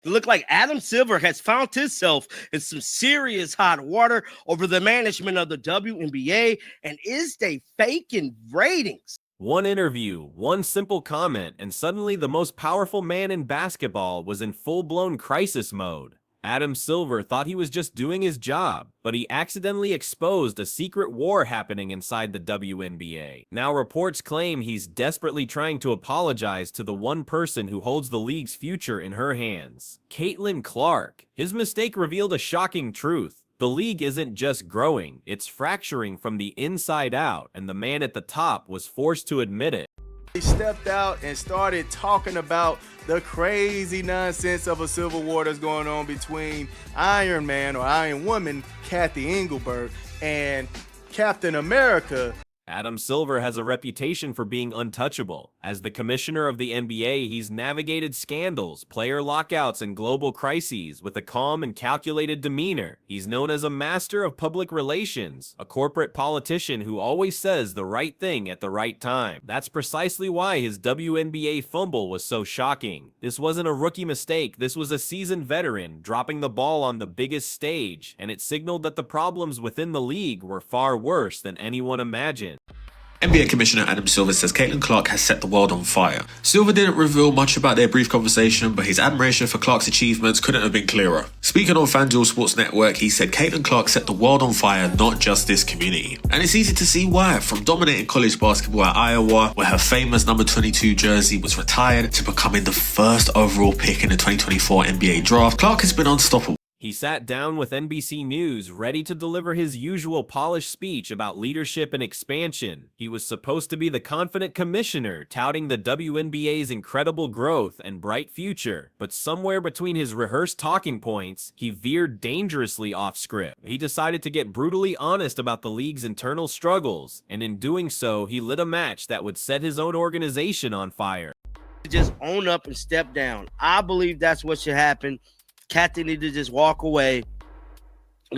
It looked like Adam Silver has found himself in some serious hot water over the management of the WNBA, and is they faking ratings? One interview, one simple comment, and suddenly the most powerful man in basketball was in full-blown crisis mode. Adam Silver thought he was just doing his job, but he accidentally exposed a secret war happening inside the WNBA. Now reports claim he's desperately trying to apologize to the one person who holds the league's future in her hands, Caitlyn Clark. His mistake revealed a shocking truth. The league isn't just growing, it's fracturing from the inside out, and the man at the top was forced to admit it. He stepped out and started talking about the crazy nonsense of a civil war that's going on between Iron Man or Iron Woman, Kathy Engelbert, and Captain America. Adam Silver has a reputation for being untouchable. As the commissioner of the NBA, he's navigated scandals, player lockouts, and global crises with a calm and calculated demeanor. He's known as a master of public relations, a corporate politician who always says the right thing at the right time. That's precisely why his WNBA fumble was so shocking. This wasn't a rookie mistake, this was a seasoned veteran dropping the ball on the biggest stage, and it signaled that the problems within the league were far worse than anyone imagined. NBA Commissioner Adam Silver says Caitlyn Clark has set the world on fire. Silver didn't reveal much about their brief conversation, but his admiration for Clark's achievements couldn't have been clearer. Speaking on FanDuel Sports Network, he said Caitlyn Clark set the world on fire, not just this community. And it's easy to see why, from dominating college basketball at Iowa, where her famous number 22 jersey was retired, to becoming the first overall pick in the 2024 NBA draft, Clark has been unstoppable. He sat down with NBC News, ready to deliver his usual polished speech about leadership and expansion. He was supposed to be the confident commissioner, touting the WNBA's incredible growth and bright future. But somewhere between his rehearsed talking points, he veered dangerously off script. He decided to get brutally honest about the league's internal struggles, and in doing so, he lit a match that would set his own organization on fire. Just own up and step down. I believe that's what should happen. Kathy need to just walk away,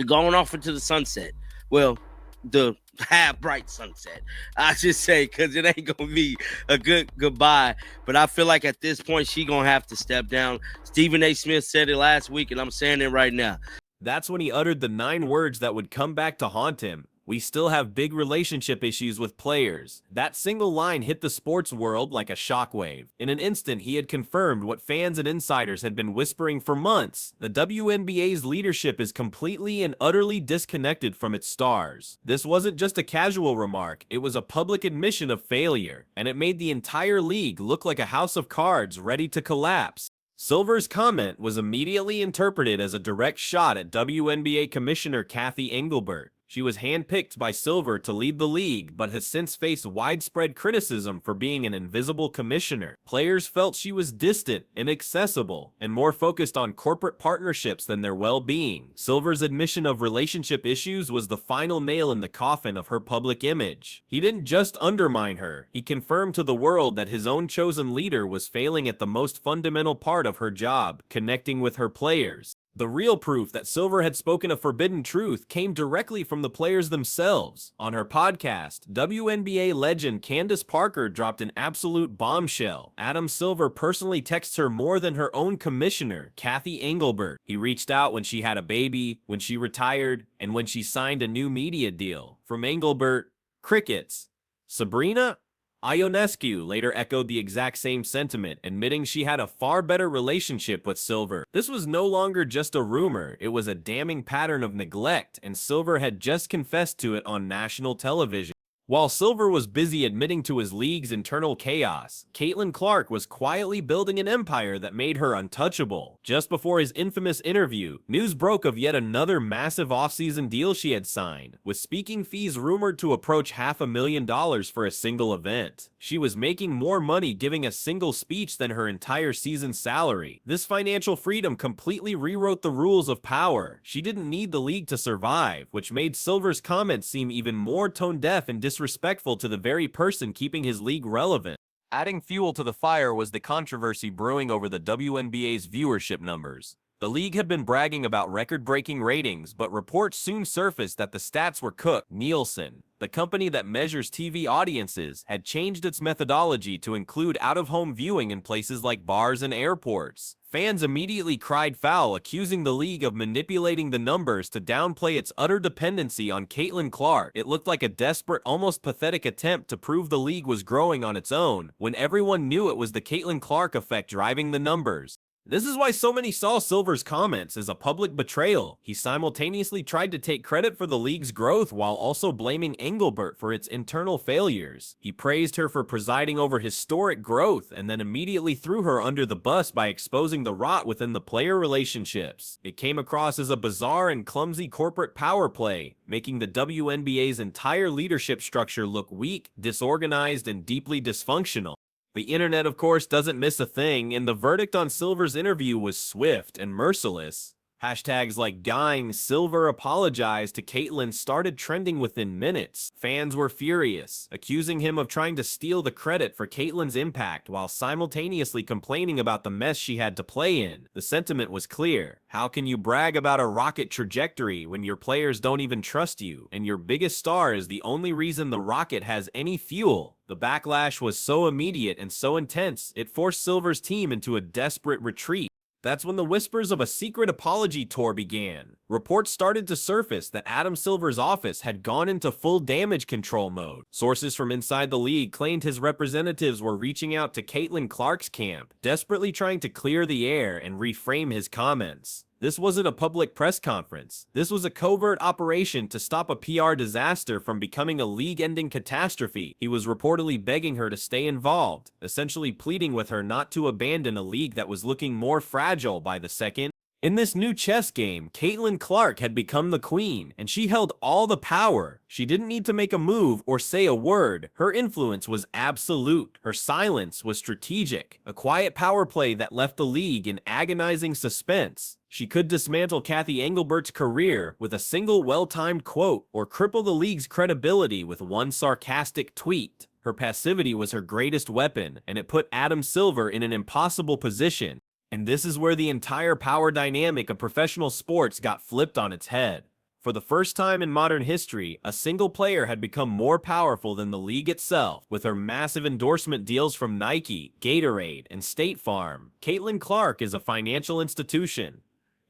going off into the sunset. Well, the half bright sunset, I should say, because it ain't gonna be a good goodbye. But I feel like at this point she gonna have to step down. Stephen A. Smith said it last week, and I'm saying it right now. That's when he uttered the 9 words that would come back to haunt him. We still have big relationship issues with players. That single line hit the sports world like a shockwave. In an instant, he had confirmed what fans and insiders had been whispering for months. The WNBA's leadership is completely and utterly disconnected from its stars. This wasn't just a casual remark, it was a public admission of failure, and it made the entire league look like a house of cards ready to collapse. Silver's comment was immediately interpreted as a direct shot at WNBA Commissioner Kathy Engelbert. She was handpicked by Silver to lead the league, but has since faced widespread criticism for being an invisible commissioner. Players felt she was distant, inaccessible, and more focused on corporate partnerships than their well-being. Silver's admission of relationship issues was the final nail in the coffin of her public image. He didn't just undermine her, he confirmed to the world that his own chosen leader was failing at the most fundamental part of her job, connecting with her players. The real proof that Silver had spoken a forbidden truth came directly from the players themselves. On her podcast, WNBA legend Candace Parker dropped an absolute bombshell. Adam Silver personally texts her more than her own commissioner, Kathy Engelbert. He reached out when she had a baby, when she retired, and when she signed a new media deal. From Engelbert, crickets. Sabrina Ionescu later echoed the exact same sentiment, admitting she had a far better relationship with Silver. This was no longer just a rumor, it was a damning pattern of neglect, and Silver had just confessed to it on national television. While Silver was busy admitting to his league's internal chaos, Caitlyn Clark was quietly building an empire that made her untouchable. Just before his infamous interview, news broke of yet another massive offseason deal she had signed, with speaking fees rumored to approach $500,000 for a single event. She was making more money giving a single speech than her entire season's salary. This financial freedom completely rewrote the rules of power. She didn't need the league to survive, which made Silver's comments seem even more tone-deaf and disrespectful to the very person keeping his league relevant. Adding fuel to the fire was the controversy brewing over the WNBA's viewership numbers. The league had been bragging about record-breaking ratings, but reports soon surfaced that the stats were cooked. Nielsen, the company that measures TV audiences, had changed its methodology to include out-of-home viewing in places like bars and airports. Fans immediately cried foul, accusing the league of manipulating the numbers to downplay its utter dependency on Caitlyn Clark. It looked like a desperate, almost pathetic attempt to prove the league was growing on its own, when everyone knew it was the Caitlyn Clark effect driving the numbers. This is why so many saw Silver's comments as a public betrayal. He simultaneously tried to take credit for the league's growth while also blaming Engelbert for its internal failures. He praised her for presiding over historic growth and then immediately threw her under the bus by exposing the rot within the player relationships. It came across as a bizarre and clumsy corporate power play, making the WNBA's entire leadership structure look weak, disorganized, and deeply dysfunctional. The internet, of course, doesn't miss a thing, and the verdict on Silver's interview was swift and merciless. Hashtags like "dying Silver apologized to Caitlyn" started trending within minutes. Fans were furious, accusing him of trying to steal the credit for Caitlyn's impact while simultaneously complaining about the mess she had to play in. The sentiment was clear. How can you brag about a rocket trajectory when your players don't even trust you, and your biggest star is the only reason the rocket has any fuel? The backlash was so immediate and so intense, it forced Silver's team into a desperate retreat. That's when the whispers of a secret apology tour began. Reports started to surface that Adam Silver's office had gone into full damage control mode. Sources from inside the league claimed his representatives were reaching out to Caitlyn Clark's camp, desperately trying to clear the air and reframe his comments. This wasn't a public press conference. This was a covert operation to stop a PR disaster from becoming a league-ending catastrophe. He was reportedly begging her to stay involved, essentially pleading with her not to abandon a league that was looking more fragile by the second. In this new chess game, Caitlyn Clark had become the queen, and she held all the power. She didn't need to make a move or say a word. Her influence was absolute. Her silence was strategic, a quiet power play that left the league in agonizing suspense. She could dismantle Cathy Engelbert's career with a single well-timed quote, or cripple the league's credibility with one sarcastic tweet. Her passivity was her greatest weapon, and it put Adam Silver in an impossible position. And this is where the entire power dynamic of professional sports got flipped on its head. For the first time in modern history, a single player had become more powerful than the league itself. With her massive endorsement deals from Nike, Gatorade, and State Farm, Caitlyn Clark is a financial institution.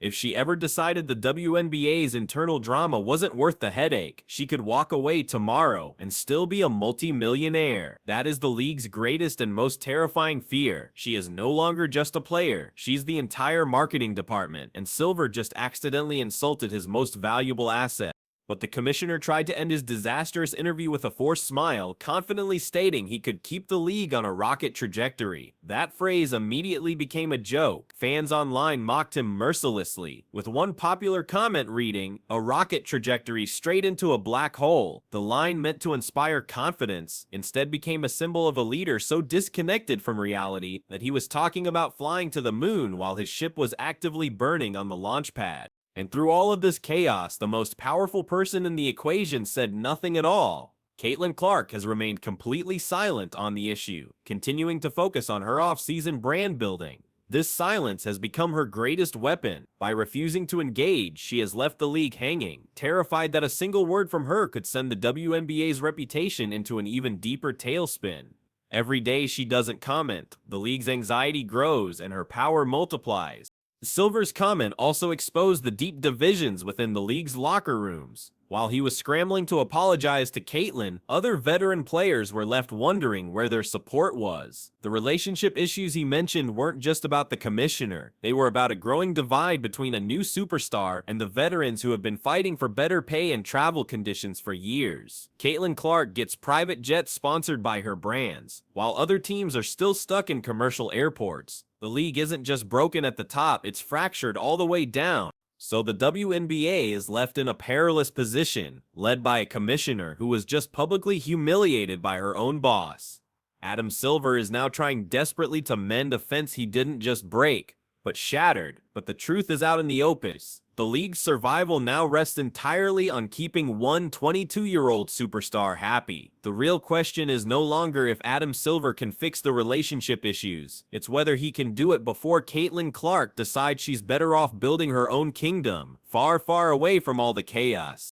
If she ever decided the WNBA's internal drama wasn't worth the headache, she could walk away tomorrow and still be a multi-millionaire. That is the league's greatest and most terrifying fear. She is no longer just a player. She's the entire marketing department, and Silver just accidentally insulted his most valuable asset. But the commissioner tried to end his disastrous interview with a forced smile, confidently stating he could keep the league on a rocket trajectory. That phrase immediately became a joke. Fans online mocked him mercilessly, with one popular comment reading, "A rocket trajectory straight into a black hole." The line meant to inspire confidence, instead became a symbol of a leader so disconnected from reality that he was talking about flying to the moon while his ship was actively burning on the launch pad. And through all of this chaos, the most powerful person in the equation said nothing at all. Caitlyn Clark has remained completely silent on the issue, continuing to focus on her off-season brand building. This silence has become her greatest weapon. By refusing to engage, she has left the league hanging, terrified that a single word from her could send the WNBA's reputation into an even deeper tailspin. Every day she doesn't comment, the league's anxiety grows and her power multiplies. Silver's comment also exposed the deep divisions within the league's locker rooms. While he was scrambling to apologize to Caitlyn, other veteran players were left wondering where their support was. The relationship issues he mentioned weren't just about the commissioner. They were about a growing divide between a new superstar and the veterans who have been fighting for better pay and travel conditions for years. Caitlyn Clark gets private jets sponsored by her brands, while other teams are still stuck in commercial airports. The league isn't just broken at the top, it's fractured all the way down. So the WNBA is left in a perilous position, led by a commissioner who was just publicly humiliated by her own boss. Adam Silver is now trying desperately to mend a fence he didn't just break, but shattered. But the truth is out in the open. The league's survival now rests entirely on keeping one 22-year-old superstar happy. The real question is no longer if Adam Silver can fix the relationship issues. It's whether he can do it before Caitlyn Clark decides she's better off building her own kingdom, far, far away from all the chaos.